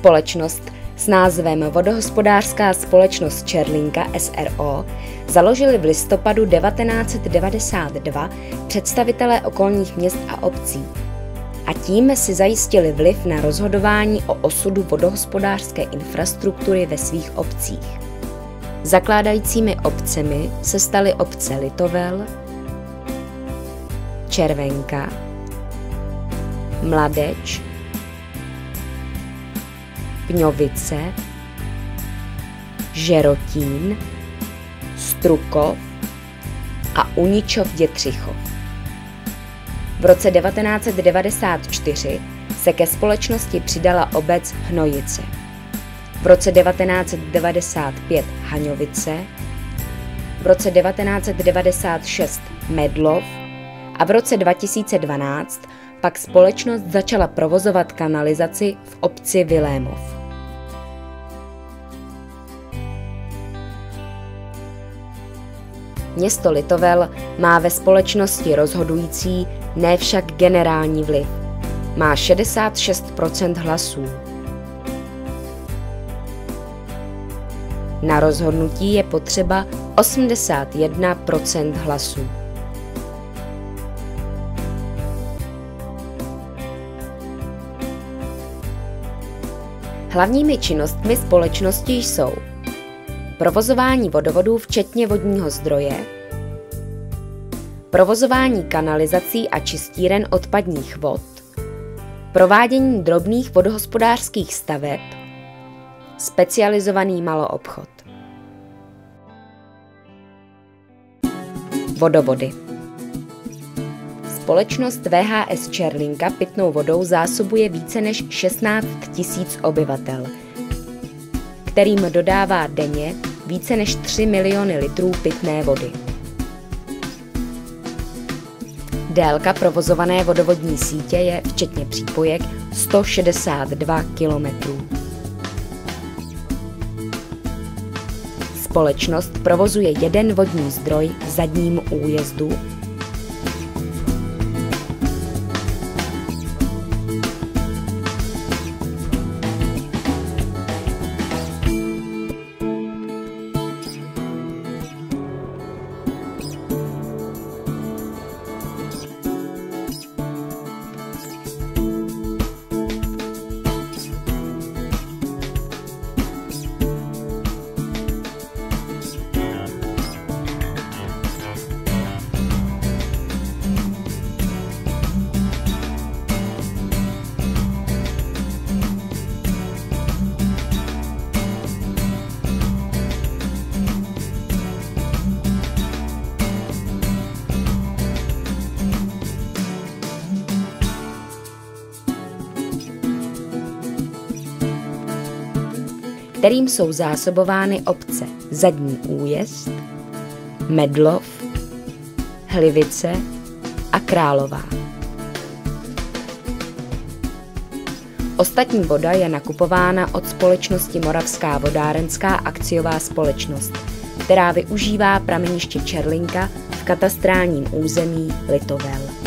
Společnost s názvem Vodohospodářská společnost Čerlinka s.r.o. založili v listopadu 1992 představitelé okolních měst a obcí a tím si zajistili vliv na rozhodování o osudu vodohospodářské infrastruktury ve svých obcích. Zakládajícími obcemi se staly obce Litovel, Červenka, Mladeč, Pňovice, Žerotín, Strukov a Uničov-Dětřichov. V roce 1994 se ke společnosti přidala obec Hnojice. V roce 1995 Haňovice, v roce 1996 Medlov a v roce 2012 pak společnost začala provozovat kanalizaci v obci Vilémov. Město Litovel má ve společnosti rozhodující, ne však generální vliv. Má 66% hlasů. Na rozhodnutí je potřeba 81% hlasů. Hlavními činnostmi společnosti jsou provozování vodovodů včetně vodního zdroje, provozování kanalizací a čistíren odpadních vod, provádění drobných vodohospodářských staveb, specializovaný maloobchod. Vodovody. Společnost VHS Čerlinka pitnou vodou zásobuje více než 16 000 obyvatel, kterým dodává denně více než 3 miliony litrů pitné vody. Délka provozované vodovodní sítě je, včetně přípojek, 162 kilometrů. Společnost provozuje jeden vodní zdroj v Zadním Újezdu, kterým jsou zásobovány obce Zadní Újezd, Medlov, Hlivice a Králová. Ostatní voda je nakupována od společnosti Moravská vodárenská akciová společnost, která využívá prameniště Čerlinka v katastrálním území Litovel.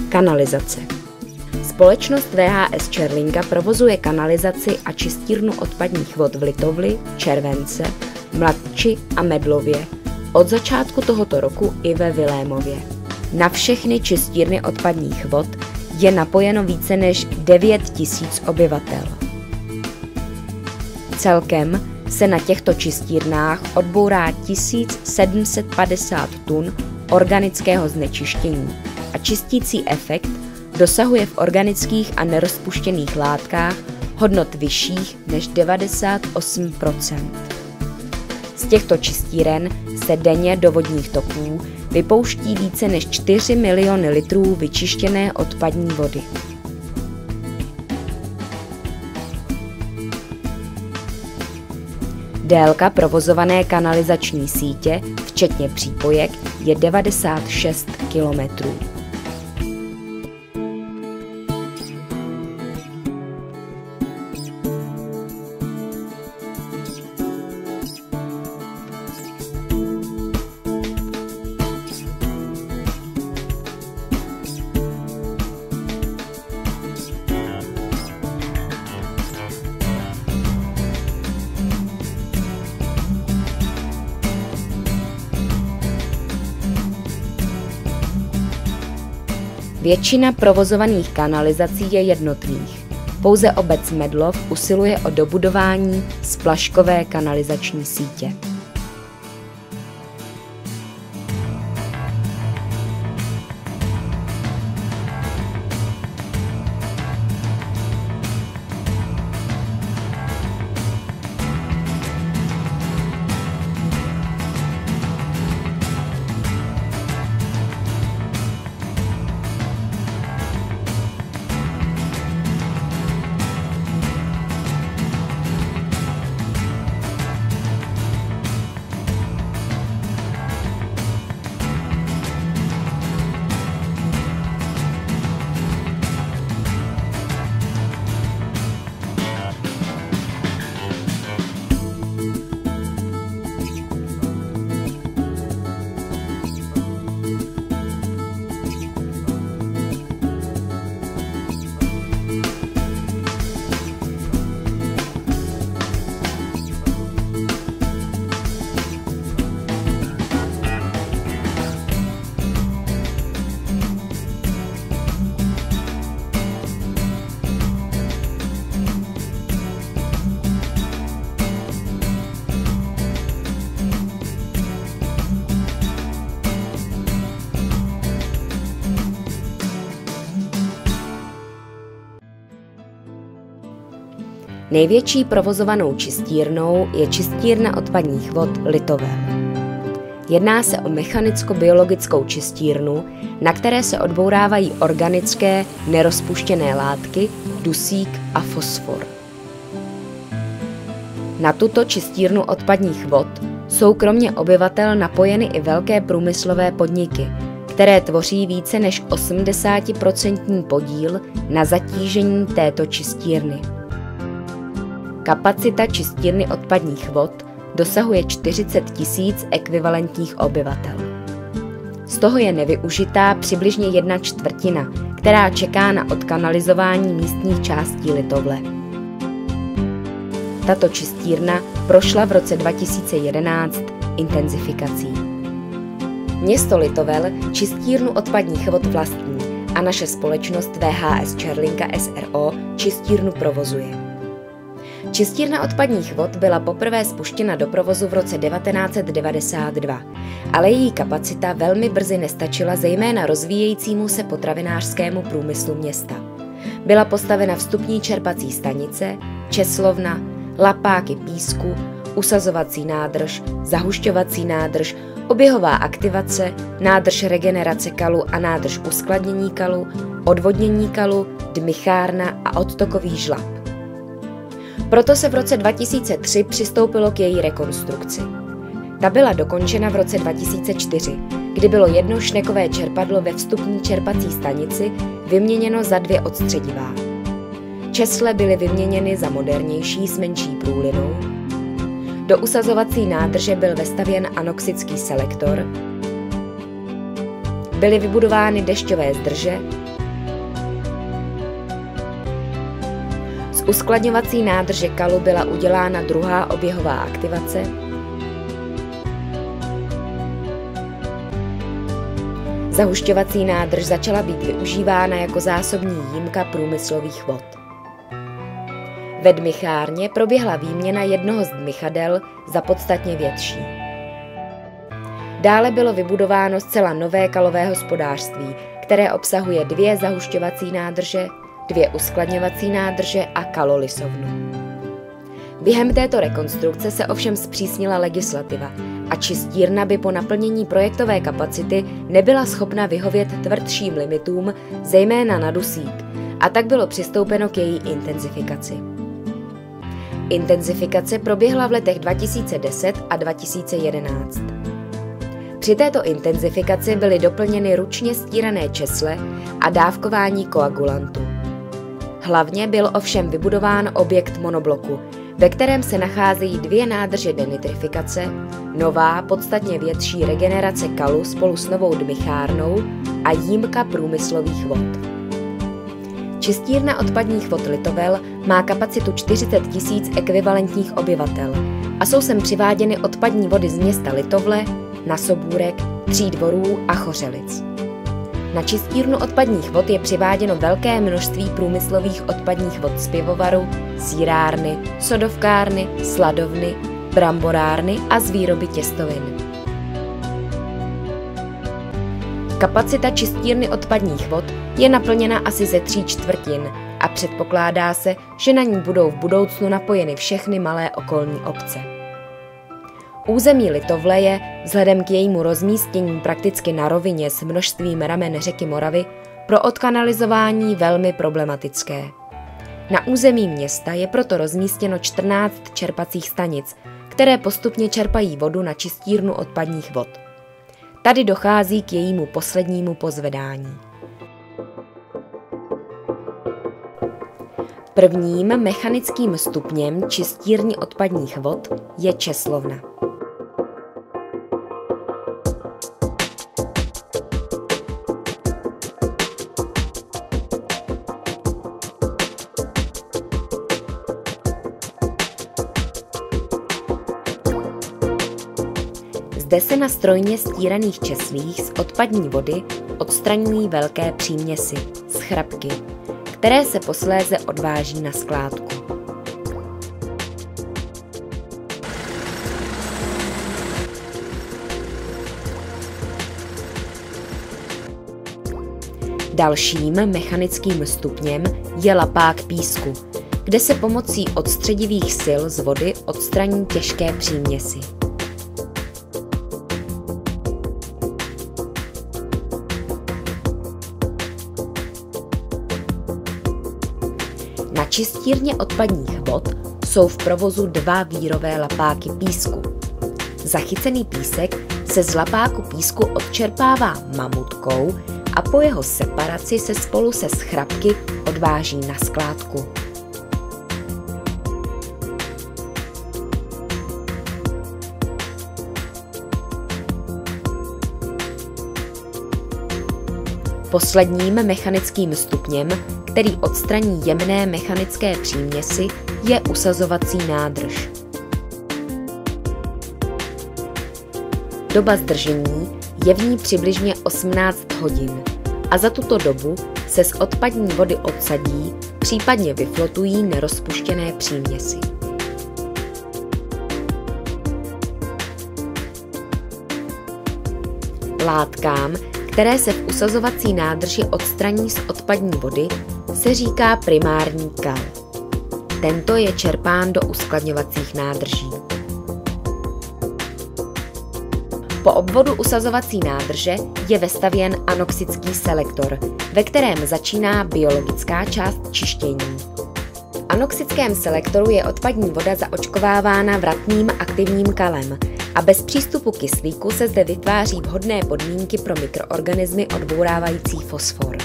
Kanalizace. Společnost VHS Čerlinka provozuje kanalizaci a čistírnu odpadních vod v Litovli, Července, Mladči a Medlově. Od začátku tohoto roku i ve Vilémově. Na všechny čistírny odpadních vod je napojeno více než 9 000 obyvatel. Celkem se na těchto čistírnách odbourá 1750 tun organického znečištění a čistící efekt dosahuje v organických a nerozpuštěných látkách hodnot vyšších než 98%. Z těchto čistíren se denně do vodních toků vypouští více než 4 miliony litrů vyčištěné odpadní vody. Délka provozované kanalizační sítě, včetně přípojek, je 96 kilometrů. Většina provozovaných kanalizací je jednotných. Pouze obec Medlov usiluje o dobudování splaškové kanalizační sítě. Největší provozovanou čistírnou je čistírna odpadních vod Litovel. Jedná se o mechanicko-biologickou čistírnu, na které se odbourávají organické nerozpuštěné látky, dusík a fosfor. Na tuto čistírnu odpadních vod jsou kromě obyvatel napojeny i velké průmyslové podniky, které tvoří více než 80% podíl na zatížení této čistírny. Kapacita čistírny odpadních vod dosahuje 40 000 ekvivalentních obyvatel. Z toho je nevyužitá přibližně 1/4, která čeká na odkanalizování místních částí Litovle. Tato čistírna prošla v roce 2011 intenzifikací. Město Litovel čistírnu odpadních vod vlastní a naše společnost VHS Čerlinka s.r.o. čistírnu provozuje. Čistírna odpadních vod byla poprvé spuštěna do provozu v roce 1992, ale její kapacita velmi brzy nestačila zejména rozvíjejícímu se potravinářskému průmyslu města. Byla postavena vstupní čerpací stanice, česlovna, lapáky písku, usazovací nádrž, zahušťovací nádrž, oběhová aktivace, nádrž regenerace kalu a nádrž uskladnění kalu, odvodnění kalu, dmychárna a odtokový žlab. Proto se v roce 2003 přistoupilo k její rekonstrukci. Ta byla dokončena v roce 2004, kdy bylo jedno šnekové čerpadlo ve vstupní čerpací stanici vyměněno za 2 odstředivá. Česle byly vyměněny za modernější s menší průlinou. Do usazovací nádrže byl vestavěn anoxický selektor. Byly vybudovány dešťové zdrže. Z uskladňovací nádrže kalu byla udělána druhá oběhová aktivace. Zahušťovací nádrž začala být využívána jako zásobní jímka průmyslových vod. Ve dmychárně proběhla výměna jednoho z dmychadel za podstatně větší. Dále bylo vybudováno zcela nové kalové hospodářství, které obsahuje 2 zahušťovací nádrže, 2 uskladňovací nádrže a kalolisovnu. Během této rekonstrukce se ovšem zpřísnila legislativa a čistírna by po naplnění projektové kapacity nebyla schopna vyhovět tvrdším limitům, zejména na dusík, a tak bylo přistoupeno k její intenzifikaci. Intenzifikace proběhla v letech 2010 a 2011. Při této intenzifikaci byly doplněny ručně stírané česle a dávkování koagulantu. Hlavně byl ovšem vybudován objekt monobloku, ve kterém se nacházejí 2 nádrže denitrifikace, nová, podstatně větší regenerace kalu spolu s novou dmychárnou a jímka průmyslových vod. Čistírna odpadních vod Litovel má kapacitu 40 000 ekvivalentních obyvatel a jsou sem přiváděny odpadní vody z města Litovle, Nasobůrek, Tří Dvorů a Chořelic. Na čistírnu odpadních vod je přiváděno velké množství průmyslových odpadních vod z pivovaru, sýrárny, sodovkárny, sladovny, bramborárny a z výroby těstovin. Kapacita čistírny odpadních vod je naplněna asi ze 3/4 a předpokládá se, že na ní budou v budoucnu napojeny všechny malé okolní obce. Území Litovle je, vzhledem k jejímu rozmístění prakticky na rovině s množstvím ramen řeky Moravy, pro odkanalizování velmi problematické. Na území města je proto rozmístěno 14 čerpacích stanic, které postupně čerpají vodu na čistírnu odpadních vod. Tady dochází k jejímu poslednímu pozvedání. Prvním mechanickým stupněm čistírny odpadních vod je česlovna. Zde se na strojně stíraných česlích z odpadní vody odstraňují velké příměsi, schrapky, které se posléze odváží na skládku. Dalším mechanickým stupněm je lapák písku, kde se pomocí odstředivých sil z vody odstraní těžké příměsi. Na čistírně odpadních vod jsou v provozu 2 vírové lapáky písku. Zachycený písek se z lapáku písku odčerpává mamutkou a po jeho separaci se spolu se schrapky odváží na skládku. Posledním mechanickým stupněm, který odstraní jemné mechanické příměsi, je usazovací nádrž. Doba zdržení je v ní přibližně 18 hodin a za tuto dobu se z odpadní vody odsadí, případně vyflotují nerozpuštěné příměsi. Látkám, které se v usazovací nádrži odstraní z odpadní vody, se říká primární kal. Tento je čerpán do uskladňovacích nádrží. Po obvodu usazovací nádrže je vestavěn anoxický selektor, ve kterém začíná biologická část čištění. V anoxickém selektoru je odpadní voda zaočkovávána vratným aktivním kalem a bez přístupu kyslíku se zde vytváří vhodné podmínky pro mikroorganismy odbourávající fosfor.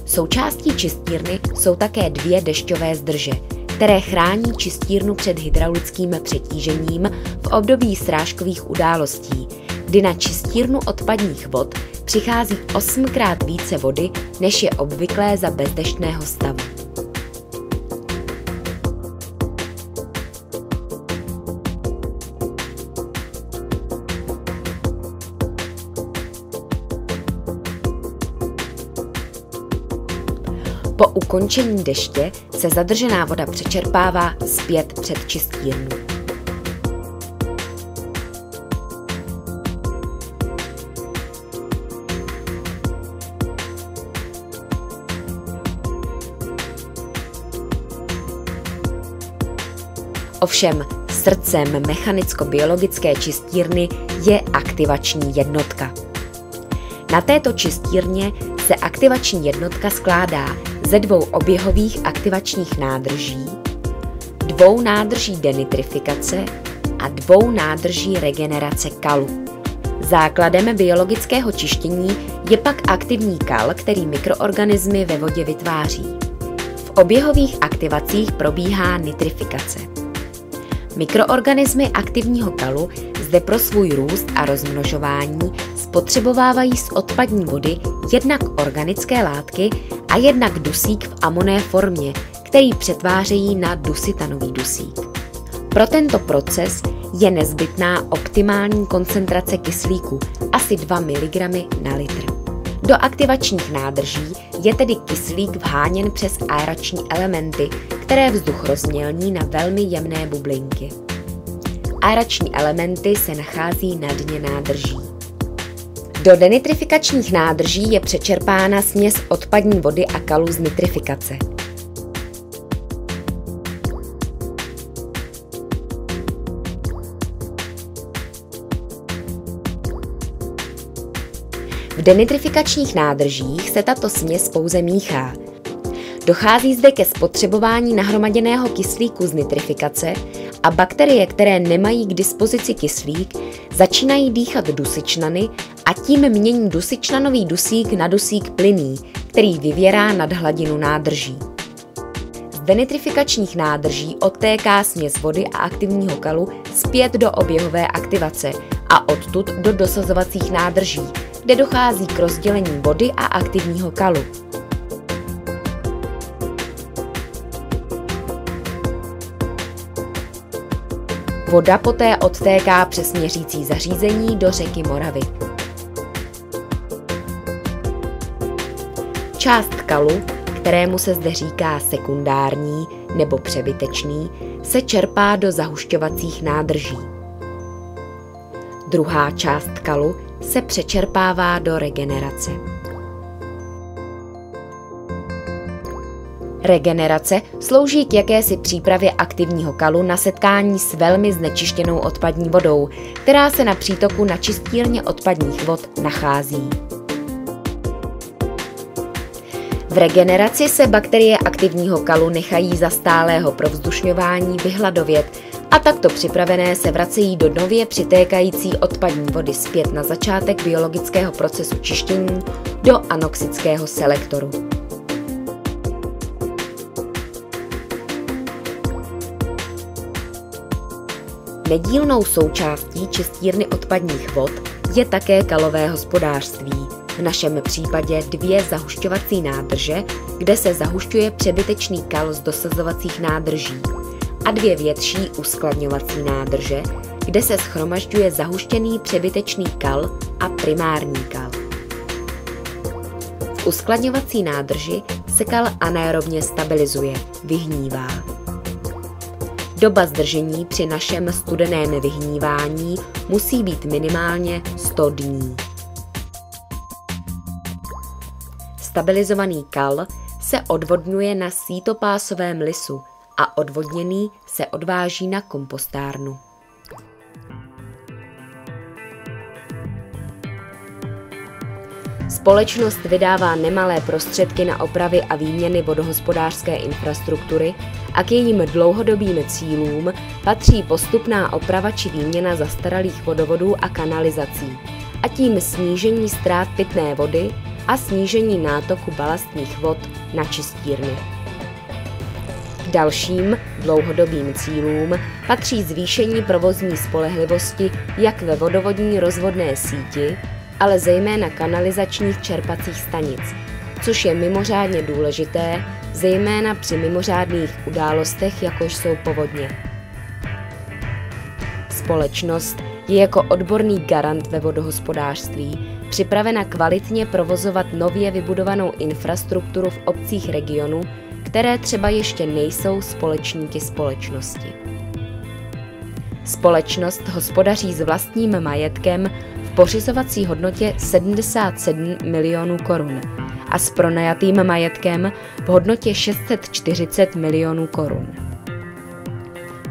Součástí čistírny jsou také 2 dešťové zdrže, které chrání čistírnu před hydraulickým přetížením v období srážkových událostí, kdy na čistírnu odpadních vod přichází 8krát více vody, než je obvyklé za bezdeštného stavu. Po ukončení deště se zadržená voda přečerpává zpět před čistírnu. Ovšem srdcem mechanicko-biologické čistírny je aktivační jednotka. Na této čistírně se aktivační jednotka skládá ze 2 oběhových aktivačních nádrží, 2 nádrží denitrifikace a 2 nádrží regenerace kalu. Základem biologického čištění je pak aktivní kal, který mikroorganismy ve vodě vytváří. V oběhových aktivacích probíhá nitrifikace. Mikroorganismy aktivního kalu zde pro svůj růst a rozmnožování spotřebovávají z odpadní vody jednak organické látky a jednak dusík v amonné formě, který přetvářejí na dusitanový dusík. Pro tento proces je nezbytná optimální koncentrace kyslíku asi 2 mg na litr. Do aktivačních nádrží je tedy kyslík vháněn přes aerační elementy, které vzduch rozmělní na velmi jemné bublinky. Aerační elementy se nachází na dně nádrží. Do denitrifikačních nádrží je přečerpána směs odpadní vody a kalu z nitrifikace. V denitrifikačních nádržích se tato směs pouze míchá. Dochází zde ke spotřebování nahromaděného kyslíku z nitrifikace a bakterie, které nemají k dispozici kyslík, začínají dýchat dusičnany a tím mění dusičnanový dusík na dusík plynný, který vyvěrá nad hladinu nádrží. Z denitrifikačních nádrží odtéká směs vody a aktivního kalu zpět do oběhové aktivace a odtud do dosazovacích nádrží, kde dochází k rozdělení vody a aktivního kalu. Voda poté odtéká přes měřící zařízení do řeky Moravy. Část kalu, kterému se zde říká sekundární nebo přebytečný, se čerpá do zahušťovacích nádrží. Druhá část kalu se přečerpává do regenerace. Regenerace slouží k jakési přípravě aktivního kalu na setkání s velmi znečištěnou odpadní vodou, která se na přítoku na čistírně odpadních vod nachází. V regeneraci se bakterie aktivního kalu nechají za stálého provzdušňování vyhladovět a takto připravené se vracejí do nově přitékající odpadní vody zpět na začátek biologického procesu čištění do anoxického selektoru. Nedílnou součástí čistírny odpadních vod je také kalové hospodářství, v našem případě 2 zahušťovací nádrže, kde se zahušťuje přebytečný kal z dosazovacích nádrží, a 2 větší uskladňovací nádrže, kde se shromažďuje zahuštěný přebytečný kal a primární kal. V uskladňovací nádrži se kal anaerobně stabilizuje, vyhnívá. Doba zdržení při našem studeném vyhnívání musí být minimálně 100 dní. Stabilizovaný kal se odvodňuje na sítopásovém lisu a odvodněný se odváží na kompostárnu. Společnost vydává nemalé prostředky na opravy a výměny vodohospodářské infrastruktury a k jejím dlouhodobým cílům patří postupná oprava či výměna zastaralých vodovodů a kanalizací a tím snížení ztrát pitné vody a snížení nátoku balastních vod na čistírny. K dalším dlouhodobým cílům patří zvýšení provozní spolehlivosti jak ve vodovodní rozvodné síti, ale zejména kanalizačních čerpacích stanic, což je mimořádně důležité, zejména při mimořádných událostech, jakož jsou povodně. Společnost je jako odborný garant ve vodohospodářství připravena kvalitně provozovat nově vybudovanou infrastrukturu v obcích regionu, které třeba ještě nejsou společníky společnosti. Společnost hospodaří s vlastním majetkem v pořizovací hodnotě 77 milionů korun a s pronajatým majetkem v hodnotě 640 milionů korun.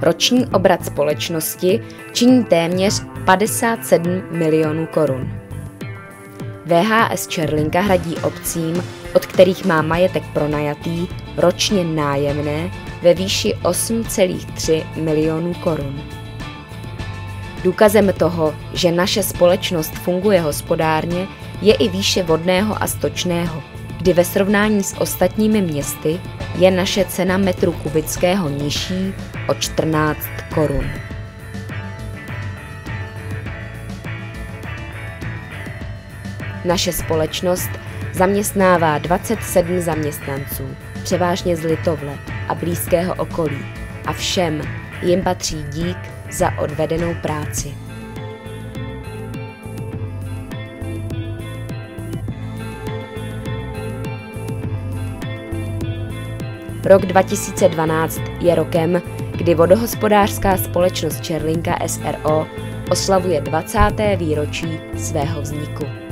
Roční obrat společnosti činí téměř 57 milionů korun. VHS Čerlinka hradí obcím, od kterých má majetek pronajatý, ročně nájemné ve výši 8,3 milionů korun. Důkazem toho, že naše společnost funguje hospodárně, je i výše vodného a stočného, kdy ve srovnání s ostatními městy je naše cena metru kubického nižší o 14 korun. Naše společnost zaměstnává 27 zaměstnanců, převážně z Litovle a blízkého okolí, a všem jim patří dík za odvedenou práci. Rok 2012 je rokem, kdy vodohospodářská společnost Čerlinka s.r.o. oslavuje 20. výročí svého vzniku.